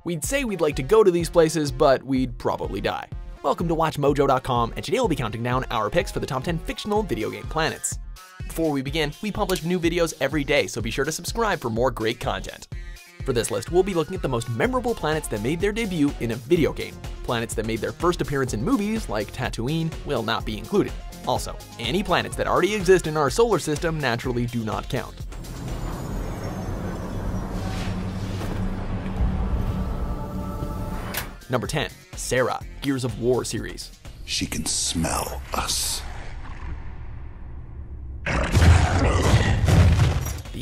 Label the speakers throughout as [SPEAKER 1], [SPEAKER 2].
[SPEAKER 1] We'd say we'd like to go to these places, but we'd probably die. Welcome to WatchMojo.com, and today we'll be counting down our picks for the top 10 fictional video game planets. Before we begin, we publish new videos every day, so be sure to subscribe for more great content. For this list, we'll be looking at the most memorable planets that made their debut in a video game. Planets that made their first appearance in movies, like Tatooine, will not be included. Also, any planets that already exist in our solar system naturally do not count. Number 10. Serra, Gears of War series.
[SPEAKER 2] She can smell us.
[SPEAKER 1] The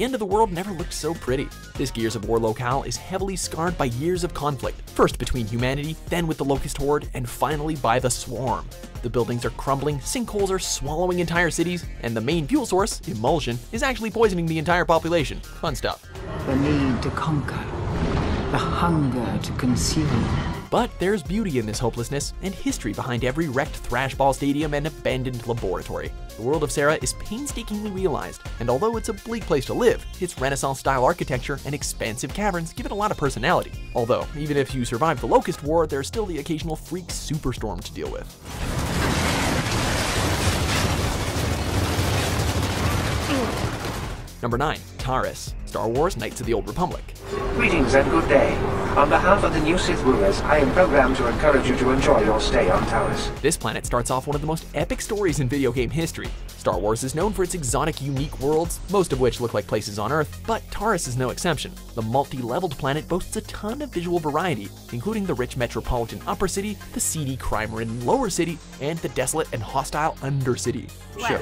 [SPEAKER 1] end of the world never looked so pretty. This Gears of War locale is heavily scarred by years of conflict, first between humanity, then with the Locust Horde, and finally by the Swarm. The buildings are crumbling, sinkholes are swallowing entire cities, and the main fuel source, emulsion, is actually poisoning the entire population. Fun stuff.
[SPEAKER 3] The need to conquer, the hunger to consume.
[SPEAKER 1] But there's beauty in this hopelessness, and history behind every wrecked thrashball stadium and abandoned laboratory. The world of Serra is painstakingly realized, and although it's a bleak place to live, its Renaissance-style architecture and expansive caverns give it a lot of personality. Although, even if you survive the Locust War, there's still the occasional freak superstorm to deal with. Number 9. Taris, Star Wars Knights of the Old Republic.
[SPEAKER 4] Greetings and good day. On behalf of the new Sith rulers, I am programmed to encourage you to enjoy your stay on Taris.
[SPEAKER 1] This planet starts off one of the most epic stories in video game history. Star Wars is known for its exotic, unique worlds, most of which look like places on Earth, but Taris is no exception. The multi-leveled planet boasts a ton of visual variety, including the rich metropolitan upper city, the seedy, crime-ridden lower city, and the desolate and hostile undercity. Sure.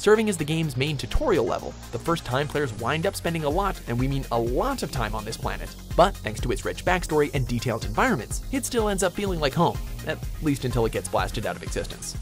[SPEAKER 1] Serving as the game's main tutorial level, the first time players wind up spending a lot, and we mean a lot of time on this planet. But thanks to its rich backstory and detailed environments, it still ends up feeling like home, at least until it gets blasted out of existence.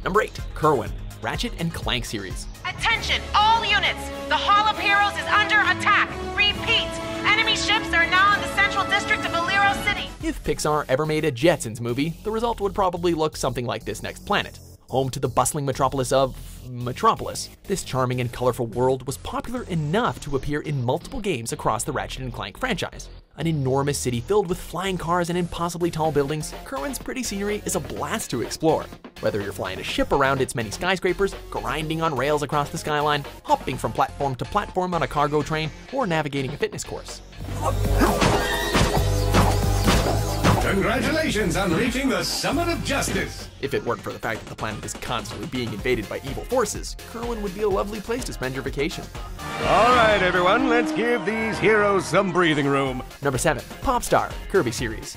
[SPEAKER 1] Number 8. Kerwin, Ratchet & Clank series.
[SPEAKER 5] Attention, all units! The Hall of Heroes is under attack! Repeat! Enemy ships are now in the central district of Alero City!
[SPEAKER 1] If Pixar ever made a Jetsons movie, the result would probably look something like this next planet. Home to the bustling metropolis of Metropolis, this charming and colorful world was popular enough to appear in multiple games across the Ratchet & Clank franchise. An enormous city filled with flying cars and impossibly tall buildings, Kerwin's pretty scenery is a blast to explore. Whether you're flying a ship around its many skyscrapers, grinding on rails across the skyline, hopping from platform to platform on a cargo train, or navigating a fitness course.
[SPEAKER 6] Congratulations on reaching the summit of justice!
[SPEAKER 1] If it weren't for the fact that the planet is constantly being invaded by evil forces, Kerwin would be a lovely place to spend your vacation.
[SPEAKER 6] All right, everyone, let's give these heroes some breathing room.
[SPEAKER 1] Number 7. Popstar, Kirby series.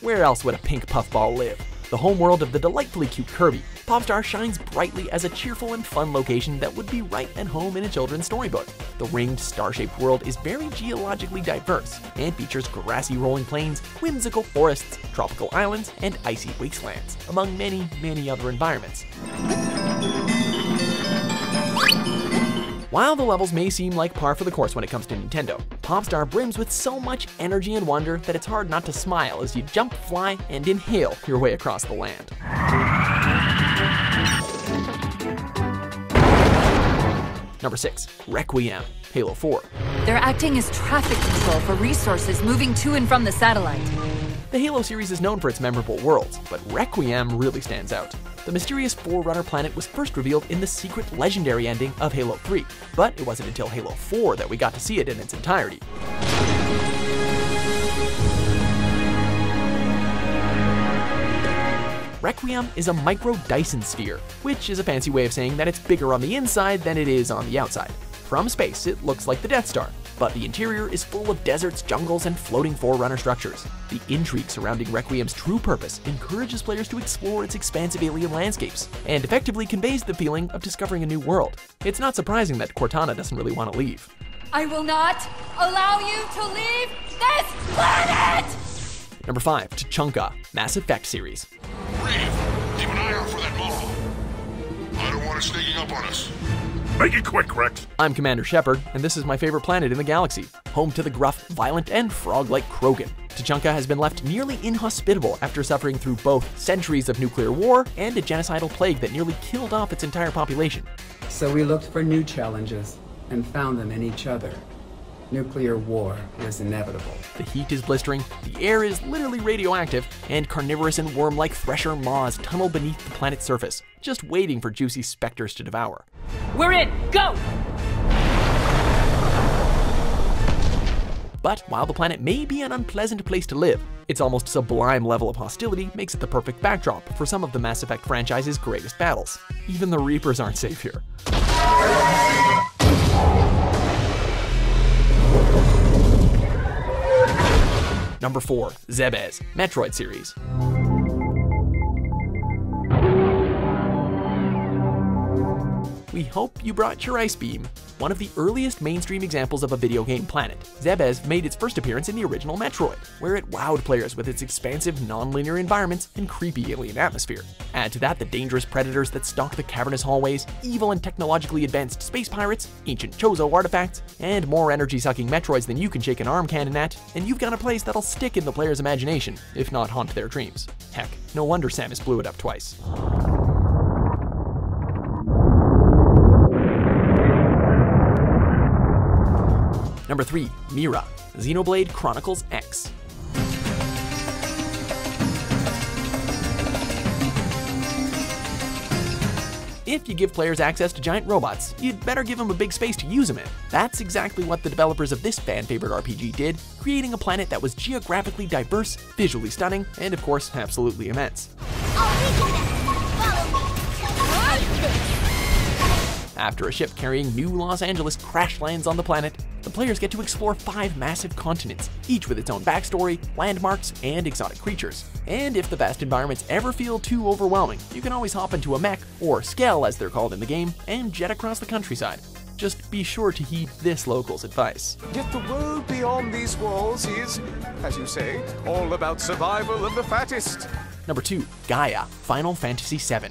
[SPEAKER 1] Where else would a pink puffball live? The homeworld of the delightfully cute Kirby, Popstar shines brightly as a cheerful and fun location that would be right at home in a children's storybook. The ringed, star-shaped world is very geologically diverse and features grassy rolling plains, whimsical forests, tropical islands, and icy wastelands, among many, many other environments. While the levels may seem like par for the course when it comes to Nintendo, Popstar brims with so much energy and wonder that it's hard not to smile as you jump, fly, and inhale your way across the land. Number 6. Requiem, Halo 4.
[SPEAKER 7] They're acting as traffic control for resources moving to and from the satellite.
[SPEAKER 1] The Halo series is known for its memorable worlds, but Requiem really stands out. The mysterious Forerunner planet was first revealed in the secret legendary ending of Halo 3, but it wasn't until Halo 4 that we got to see it in its entirety. Requiem is a micro-Dyson sphere, which is a fancy way of saying that it's bigger on the inside than it is on the outside. From space, it looks like the Death Star, but the interior is full of deserts, jungles, and floating Forerunner structures. The intrigue surrounding Requiem's true purpose encourages players to explore its expansive alien landscapes, and effectively conveys the feeling of discovering a new world. It's not surprising that Cortana doesn't really want to leave.
[SPEAKER 7] I will not allow you to leave this planet!
[SPEAKER 1] Number 5. Tuchanka, Mass Effect series.
[SPEAKER 8] Reeve, keep an eye out for that ball. I don't want it sneaking up on us.
[SPEAKER 6] Make it quick, Rex.
[SPEAKER 1] I'm Commander Shepard, and this is my favorite planet in the galaxy, home to the gruff, violent, and frog-like Krogan. Tuchanka has been left nearly inhospitable after suffering through both centuries of nuclear war and a genocidal plague that nearly killed off its entire population.
[SPEAKER 3] So we looked for new challenges and found them in each other. Nuclear war was inevitable.
[SPEAKER 1] The heat is blistering, the air is literally radioactive, and carnivorous and worm-like thresher maws tunnel beneath the planet's surface, just waiting for juicy specters to devour.
[SPEAKER 7] We're in! Go!
[SPEAKER 1] But while the planet may be an unpleasant place to live, its almost sublime level of hostility makes it the perfect backdrop for some of the Mass Effect franchise's greatest battles. Even the Reapers aren't safe here. Number 4, Zebes, Metroid series. We hope you brought your Ice Beam. One of the earliest mainstream examples of a video game planet, Zebes made its first appearance in the original Metroid, where it wowed players with its expansive, non-linear environments and creepy alien atmosphere. Add to that the dangerous predators that stalk the cavernous hallways, evil and technologically advanced space pirates, ancient Chozo artifacts, and more energy-sucking Metroids than you can shake an arm cannon at, and you've got a place that'll stick in the player's imagination, if not haunt their dreams. Heck, no wonder Samus blew it up twice. Number 3, Mira, Xenoblade Chronicles X. If you give players access to giant robots, you'd better give them a big space to use them in. That's exactly what the developers of this fan-favorite RPG did, creating a planet that was geographically diverse, visually stunning, and of course, absolutely immense. After a ship carrying New Los Angeles crash lands on the planet, the players get to explore 5 massive continents, each with its own backstory, landmarks, and exotic creatures. And if the vast environments ever feel too overwhelming, you can always hop into a mech, or Skell as they're called in the game, and jet across the countryside. Just be sure to heed this local's advice.
[SPEAKER 6] Yet the world beyond these walls is, as you say, all about survival of the fattest.
[SPEAKER 1] Number 2, Gaia, Final Fantasy VII.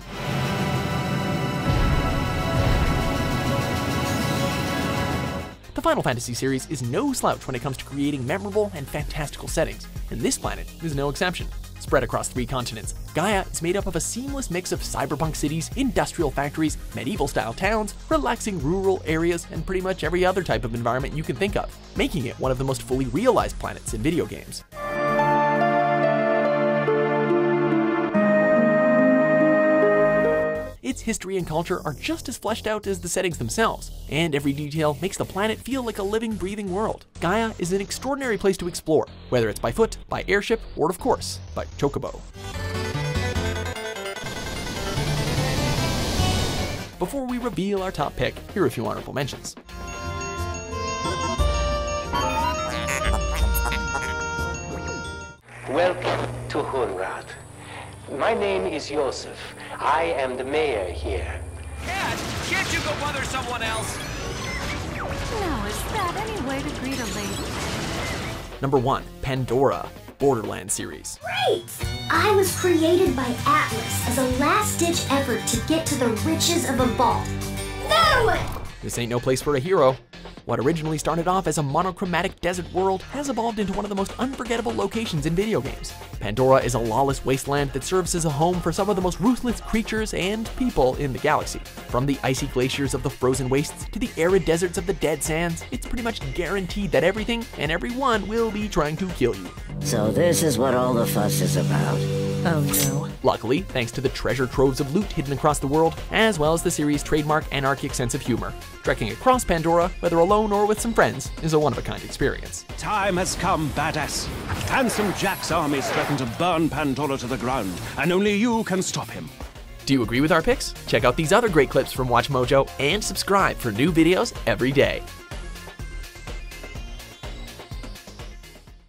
[SPEAKER 1] The Final Fantasy series is no slouch when it comes to creating memorable and fantastical settings, and this planet is no exception. Spread across 3 continents, Gaia is made up of a seamless mix of cyberpunk cities, industrial factories, medieval-style towns, relaxing rural areas, and pretty much every other type of environment you can think of, making it one of the most fully realized planets in video games. Its history and culture are just as fleshed out as the settings themselves, and every detail makes the planet feel like a living, breathing world. Gaia is an extraordinary place to explore, whether it's by foot, by airship, or of course, by chocobo. Before we reveal our top pick, here are a few honorable mentions.
[SPEAKER 9] Welcome to Hunrad. My name is Joseph. I am the mayor here.
[SPEAKER 10] Cat, can't you go bother someone else?
[SPEAKER 7] Now, is that any way to greet a lady?
[SPEAKER 1] Number 1, Pandora, Borderlands series.
[SPEAKER 11] Great! I was created by Atlas as a last-ditch effort to get to the riches of a vault. That way!
[SPEAKER 1] This ain't no place for a hero. What originally started off as a monochromatic desert world has evolved into one of the most unforgettable locations in video games. Pandora is a lawless wasteland that serves as a home for some of the most ruthless creatures and people in the galaxy. From the icy glaciers of the frozen wastes to the arid deserts of the dead sands, it's pretty much guaranteed that everything and everyone will be trying to kill you.
[SPEAKER 12] So this is what all the fuss is about.
[SPEAKER 7] Oh no.
[SPEAKER 1] Luckily, thanks to the treasure troves of loot hidden across the world, as well as the series' trademark anarchic sense of humor, trekking across Pandora, whether alone or with some friends, is a one-of-a-kind experience.
[SPEAKER 13] Time has come, badass. Handsome Jack's armies threaten to burn Pandora to the ground, and only you can stop him.
[SPEAKER 1] Do you agree with our picks? Check out these other great clips from WatchMojo and subscribe for new videos every day.